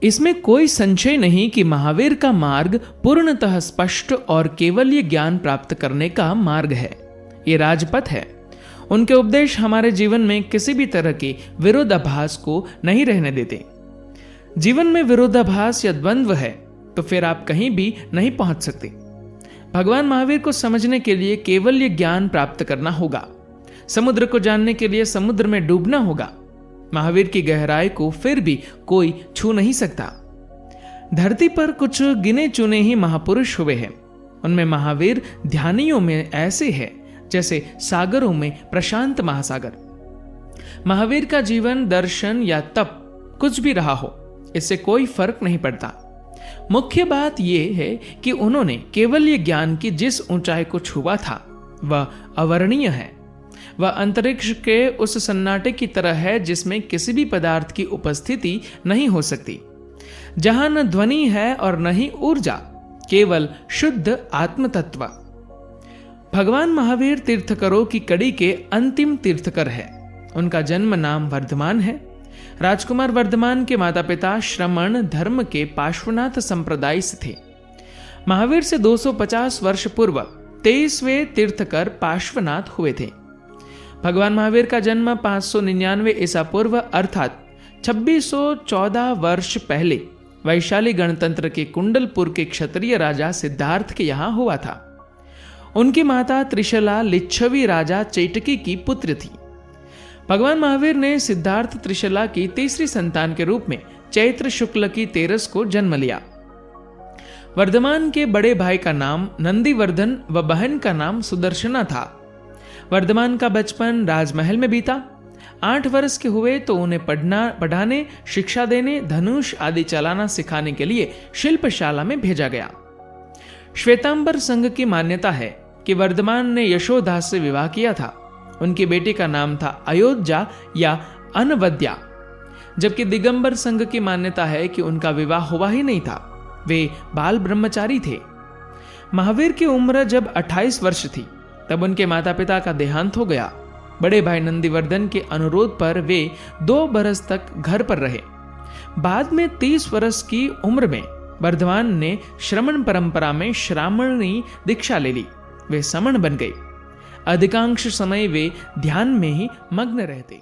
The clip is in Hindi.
इसमें कोई संशय नहीं कि महावीर का मार्ग पूर्णतः स्पष्ट और केवल ज्ञान प्राप्त करने का मार्ग है। ये राजपथ है। उनके उपदेश हमारे जीवन में किसी भी तरह के विरोधाभास को नहीं रहने देते। जीवन में विरोधाभास या द्वंद्व है तो फिर आप कहीं भी नहीं पहुंच सकते। भगवान महावीर को समझने के लिए केवल ये ज्ञान प्राप्त करना होगा। समुद्र को जानने के लिए समुद्र में डूबना होगा। महावीर की गहराई को फिर भी कोई छू नहीं सकता। धरती पर कुछ गिने चुने ही महापुरुष हुए हैं। उनमें महावीर ध्यानियों में ऐसे है जैसे सागरों में प्रशांत महासागर। महावीर का जीवन, दर्शन या तप कुछ भी रहा हो, इससे कोई फर्क नहीं पड़ता। मुख्य बात यह है कि उन्होंने केवल ये ज्ञान की जिस ऊंचाई को छुआ था वह अवर्णीय है। वह अंतरिक्ष के उस सन्नाटे की तरह है जिसमें किसी भी पदार्थ की उपस्थिति नहीं हो सकती, जहां न ध्वनि है और न ही ऊर्जा, केवल शुद्ध आत्म तत्व। भगवान महावीर तीर्थकरों की कड़ी के अंतिम तीर्थकर है। उनका जन्म नाम वर्धमान है। राजकुमार वर्धमान के माता पिता श्रमण धर्म के पार्श्वनाथ संप्रदाय से थे। महावीर से 250 वर्ष पूर्व 23वें तीर्थकर पार्श्वनाथ हुए थे। भगवान महावीर का जन्म 599 ईसा पूर्व अर्थात 2614 वर्ष पहले वैशाली गणतंत्र के कुंडलपुर के क्षत्रिय राजा सिद्धार्थ के यहां हुआ था। उनकी माता त्रिशला लिच्छवी राजा चैटकी की पुत्र थी। भगवान महावीर ने सिद्धार्थ त्रिशला की तीसरी संतान के रूप में चैत्र शुक्ल की 13 को जन्म लिया। वर्धमान के बड़े भाई का नाम नंदीवर्धन व बहन का नाम सुदर्शना था। वर्धमान का बचपन राजमहल में बीता। 8 वर्ष के हुए तो उन्हें पढ़ाने, शिक्षा देने, धनुष आदि चलाना सिखाने के लिए शिल्पशाला में भेजा गया। श्वेतांबर संघ की मान्यता है कि वर्धमान ने यशोदा से विवाह किया था। उनकी बेटी का नाम था अयोध्या या अनवद्या, जबकि दिगंबर संघ की मान्यता है कि उनका विवाह हुआ ही नहीं था, वे बाल ब्रह्मचारी थे। महावीर की उम्र जब 28 वर्ष थी तब उनके माता पिता का देहांत हो गया। बड़े भाई नंदीवर्धन के अनुरोध पर वे 2 बरस तक घर पर रहे। बाद में 30 वर्ष की उम्र में वर्धमान ने श्रमण परंपरा में श्रामणी दीक्षा ले ली। वे समण बन गए। अधिकांश समय वे ध्यान में ही मग्न रहते।